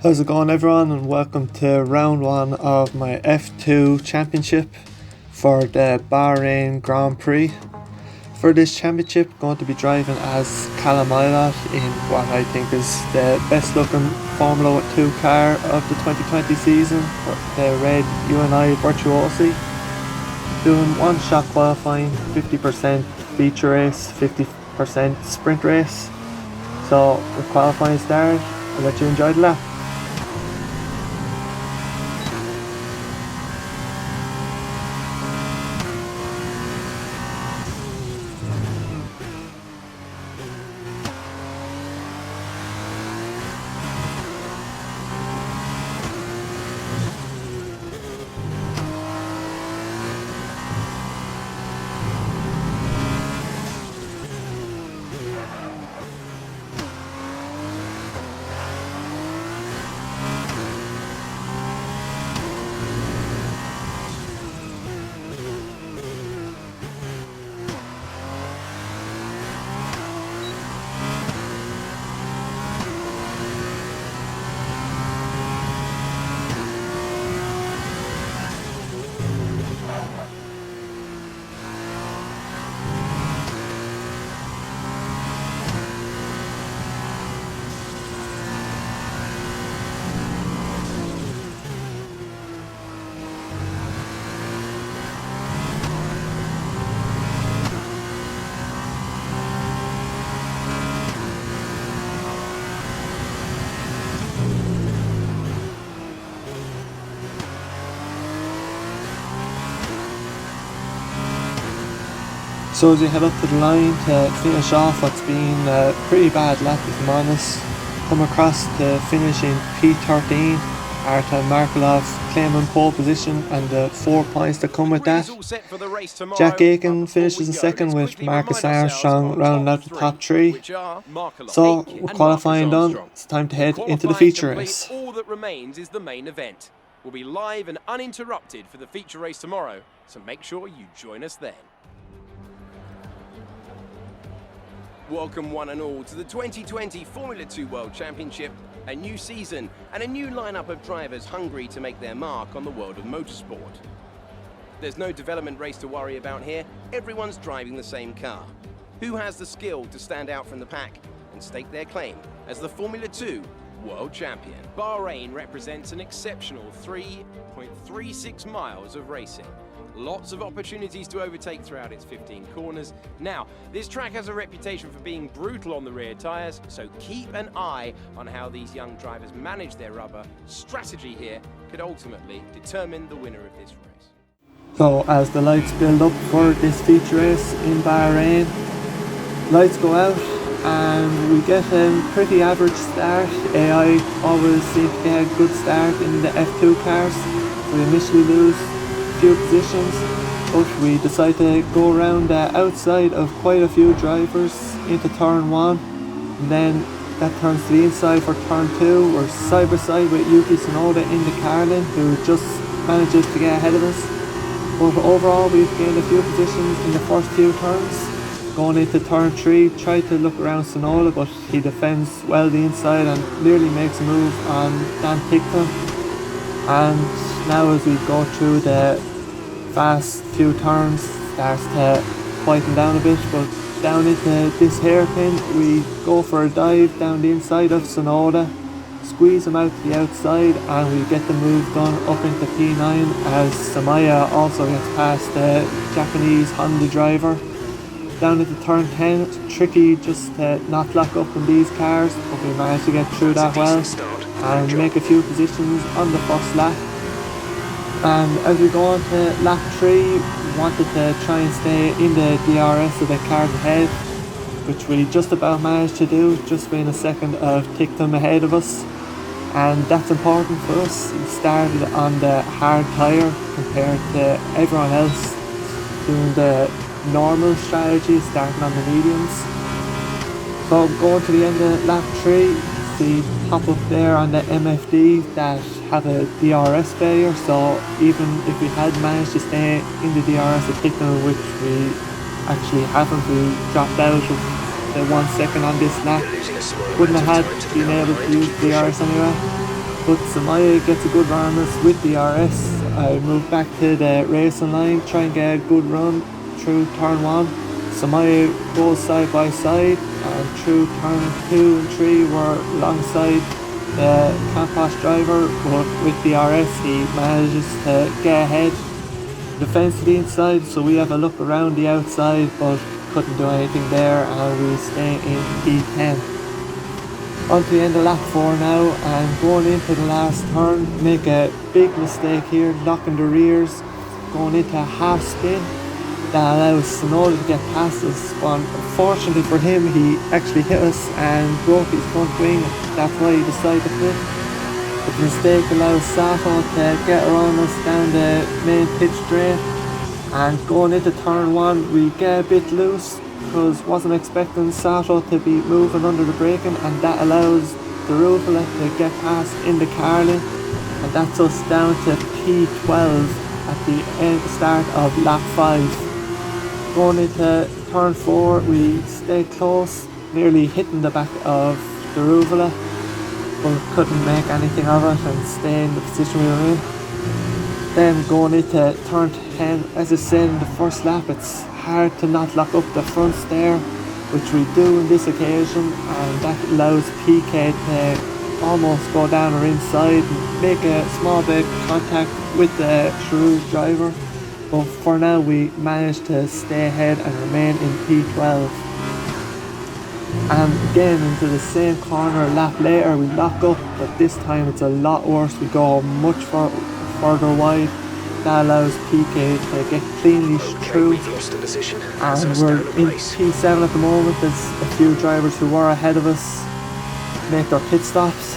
How's it going, everyone, and welcome to round one of my F2 championship for the Bahrain Grand Prix. For this championship, I'm going to be driving as Callum Ilott in what I think is the best looking Formula 2 car of the 2020 season, the red UNI Virtuosi. Doing one shot qualifying, 50% feature race, 50% sprint race. So with qualifying started, I'll let you enjoy the lap. So as we head up to the line to finish off what's been a pretty bad lap, if I'm honest, come across to finish in P13, Arta Markelov claiming pole position and the 4 points that come with that. Jack Aiken finishes in second with Marcus Armstrong rounding out the top 3. So with qualifying done, it's time to head into the feature race. All that remains is the main event. We'll be live and uninterrupted for the feature race tomorrow, so make sure you join us then. Welcome one and all to the 2020 Formula 2 World Championship, a new season and a new lineup of drivers hungry to make their mark on the world of motorsport. There's no development race to worry about here, everyone's driving the same car. Who has the skill to stand out from the pack and stake their claim as the Formula 2 World Champion? Bahrain represents an exceptional 3.36 miles of racing. Lots of opportunities to overtake throughout its 15 corners. Now, this track has a reputation for being brutal on the rear tyres, so keep an eye on how these young drivers manage their rubber. Strategy here could ultimately determine the winner of this race. So as the lights build up for this feature race in Bahrain, lights go out and we get a pretty average start. AI always seems to get a good start in the F2 cars. We initially lose few positions, but we decide to go around the outside of quite a few drivers into turn 1, and then that turns to the inside for turn 2. We're side by side with Yuki Tsunoda in the Carlin, who just manages to get ahead of us. But overall we've gained a few positions in the first few turns. Going into turn 3, tried to look around Tsunoda, but he defends well the inside and nearly makes a move on Dan Picton. And now as we go through the fast few turns, starts to quieten down a bit, but down into this hairpin we go for a dive down the inside of Tsunoda, squeeze him out to the outside, and we get the move done up into P9 as Samaya also gets past the Japanese Honda driver. Down into turn 10, it's tricky just to not lock up in these cars, but we managed to get through that well and make a few positions on the first lap. And as we go on to lap 3, we wanted to try and stay in the DRS of the cars ahead, which we just about managed to do, just being a second of Tictum ahead of us. And that's important for us. We started on the hard tyre compared to everyone else doing the normal strategy, starting on the mediums. So going to the end of lap 3, see pop up there on the MFD that have a DRS failure, so even if we had managed to stay in the DRS of Tictum, which we actually haven't, we dropped out of the 1 second on this lap, wouldn't have had been able to use DRS anyway. but Samaya gets a good run on us with the RS. I move back to the racing line, try and get a good run through turn 1. Samaya goes side by side, and through turn 2 and 3 we're alongside the Campos driver, but with the RS he manages to get ahead, defends to the inside, so we have a look around the outside but couldn't do anything there, and we stay in P10. On to the end of lap 4 now, and going into the last turn, make a big mistake here, locking the rears, going into a half spin. That allows Sonoda to get past us, but unfortunately for him he actually hit us and broke his front wing. That's why he decided to quit. But the mistake allows Sato to get around us down the main pit straight, and going into turn 1 we get a bit loose because wasn't expecting Sato to be moving under the braking, and that allows the Ruvula to get past in the Carlin, and that's us down to P12 at the start of lap 5. Going into turn 4 we stay close, nearly hitting the back of the Ruvula, but couldn't make anything of it and stay in the position we were in. Then going into turn 10, as I said in the first lap, it's hard to not lock up the fronts there, which we do on this occasion, and that allows PK to almost go down our inside and make a small bit of contact with the Shrew driver. But for now we managed to stay ahead and remain in P12. And again into the same corner a lap later we lock up, but this time it's a lot worse. We go much further wide. That allows PK to get cleanly through. And we're in P7 at the moment. There's a few drivers who were ahead of us make their pit stops.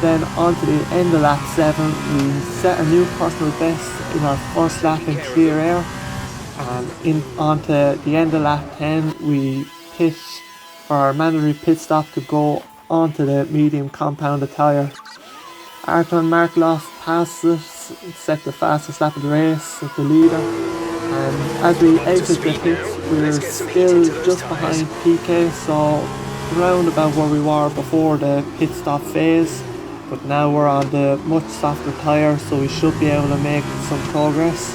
Then on to the end of lap 7, we set a new personal best in our first lap in clear air, and on to the end of lap 10 we pit for our mandatory pit stop to go onto the medium compounded tyre. Arton Markloff passes us, set the fastest lap of the race with the leader, and as we exit the pits we're still just behind PK, so around about where we were before the pit stop phase. But now we're on the much softer tyre, so we should be able to make some progress.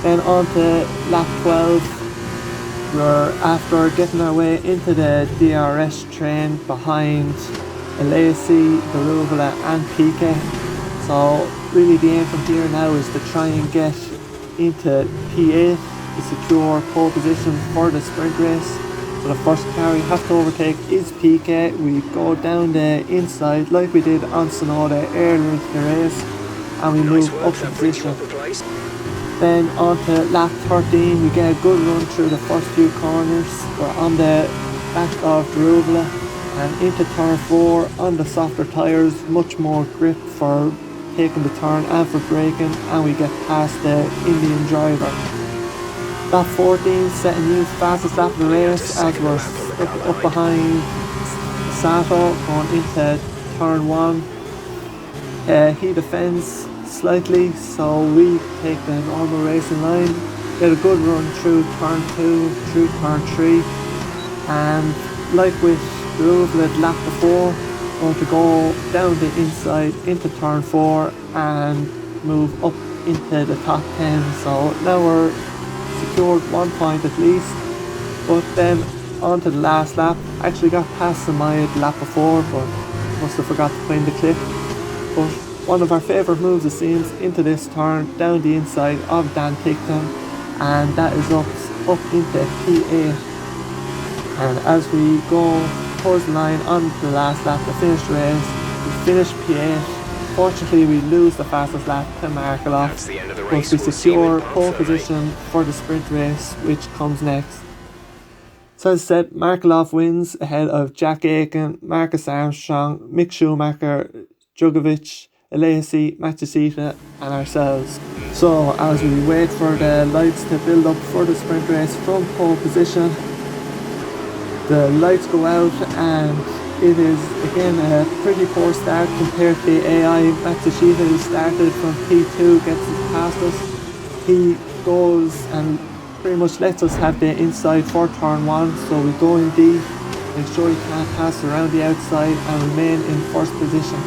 Then on to lap 12, we're after getting our way into the DRS train behind Alesi, the Ruvula and PK. So really the aim from here now is to try and get into P8 to secure pole position for the sprint race. So the first car we have to overtake is PK. We go down the inside like we did on Sonoda earlier into the race, and we move up the position. Then on to lap 13, we get a good run through the first few corners. We're on the back of the Ruvula and into turn 4 on the softer tyres, much more grip for taking the turn and for braking, and we get past the Indian driver. Lap 14, setting new fastest lap of the race as we're up behind Sato going into turn 1. He defends slightly, so we take the normal racing line, get a good run through turn 2, through turn 3, and like with the Ruvula lap before, going to go down the inside into turn 4 and move up into the top 10. So now we're secured 1 point at least. But then on to the last lap. Actually got past Samaya the lap before, but must have forgot to put in the clip. But one of our favourite moves it seems into this turn down the inside of Dan Picton, and that is up into P8. And as we go towards the line on the last lap to finish the race, we finish P8. Fortunately we lose the fastest lap to Markloff, but we secure pole position for the sprint race which comes next. So as I said, Markloff wins ahead of Jack Aiken, Marcus Armstrong, Mick Schumacher, Djokovic, Alesi, Matsushita and ourselves. So as we wait for the lights to build up for the sprint race from pole position, the lights go out and it is again a pretty poor start compared to the AI. Matsushita, who started from P2, gets past us. He goes and pretty much lets us have the inside for turn 1, so we go in deep, make sure he can't pass around the outside and remain in first position.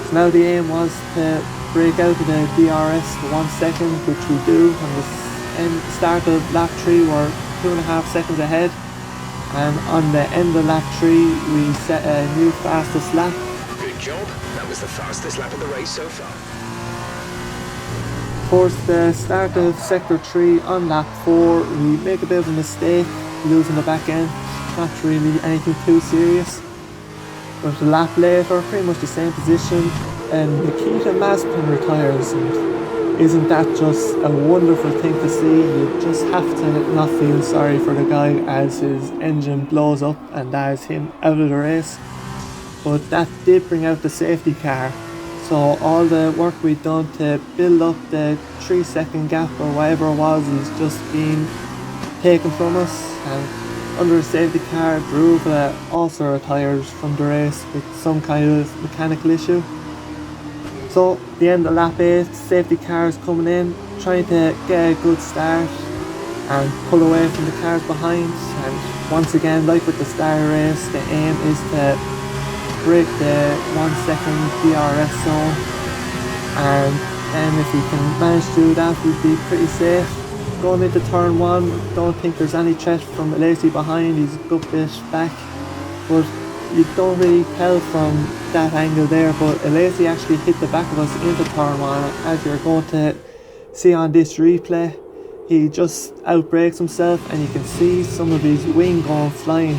So So now the aim was to break out of the DRS to 1 second, which we do. On the start of lap 3 we're 2.5 seconds ahead, and on the end of lap 3 we set a new fastest lap. Good job, that was the fastest lap of the race so far. Towards the start of sector 3 on lap 4 we make a bit of a mistake, losing the back end. Not really anything too serious. But a lap later, pretty much the same position, and Nikita Mazepin retires, and isn't that just a wonderful thing to see? You just have to not feel sorry for the guy as his engine blows up and that is him out of the race. But that did bring out the safety car, so all the work we'd done to build up the 3 second gap or whatever it was is just being taken from us. And under the safety car, Drew also retires from the race with some kind of mechanical issue. So the end of lap 8, safety cars coming in, trying to get a good start and pull away from the cars behind. And once again, like with the start race, the aim is to break the 1 second DRS zone, and then if we can manage to do that, we'd be pretty safe. Going into turn 1, don't think there's any threat from Ilott behind, he's a good bit back, but you don't really tell from that angle there, but Ilott actually hit the back of us into turn 1, as you're going to see on this replay. He just outbrakes himself and you can see some of his wing going flying,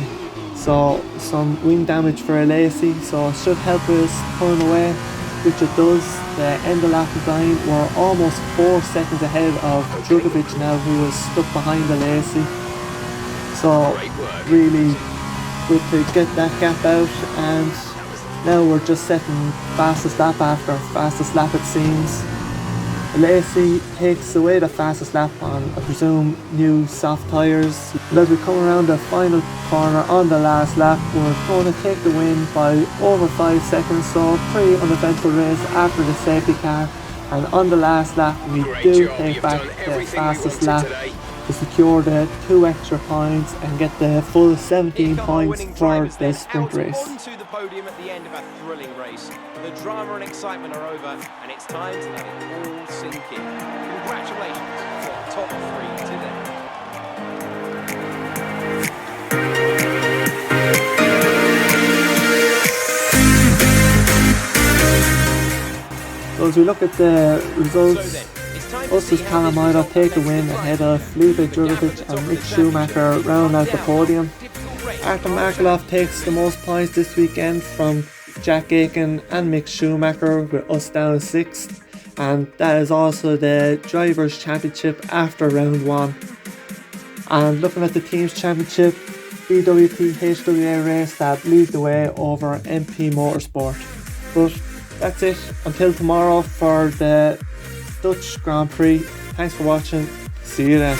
so some wing damage for Ilott, so it should help us pulling away, which it does. The end of lap design, we're almost 4 seconds ahead of Drugovic now, who is stuck behind Ilott. So really good to get that gap out, and now we're just setting fastest lap after fastest lap it seems. Ilott takes away the fastest lap on, I presume, new soft tyres. And as we come around the final corner on the last lap, we're going to take the win by over 5 seconds, so pretty uneventful race after the safety car. And on the last lap we do take back the fastest lap to secure the 2 extra points and get the full 17 points for the sprint race. Onto the podium at the end of a thrilling race. The drama and excitement are over, and it's time to let it all sink in. Congratulations to our top 3 today. So as we look at the results, us as Callum Ilott take the win ahead of Felipe Drugovic and Mick Schumacher round out the podium. Artem Markelov takes the most points this weekend from Jack Aitken and Mick Schumacher, with us down 6th, and that is also the Drivers' Championship after round 1. And looking at the Teams Championship, BWT HWA race that lead the way over MP Motorsport. But that's it, until tomorrow for the Dutch Grand Prix. Thanks for watching, see you then.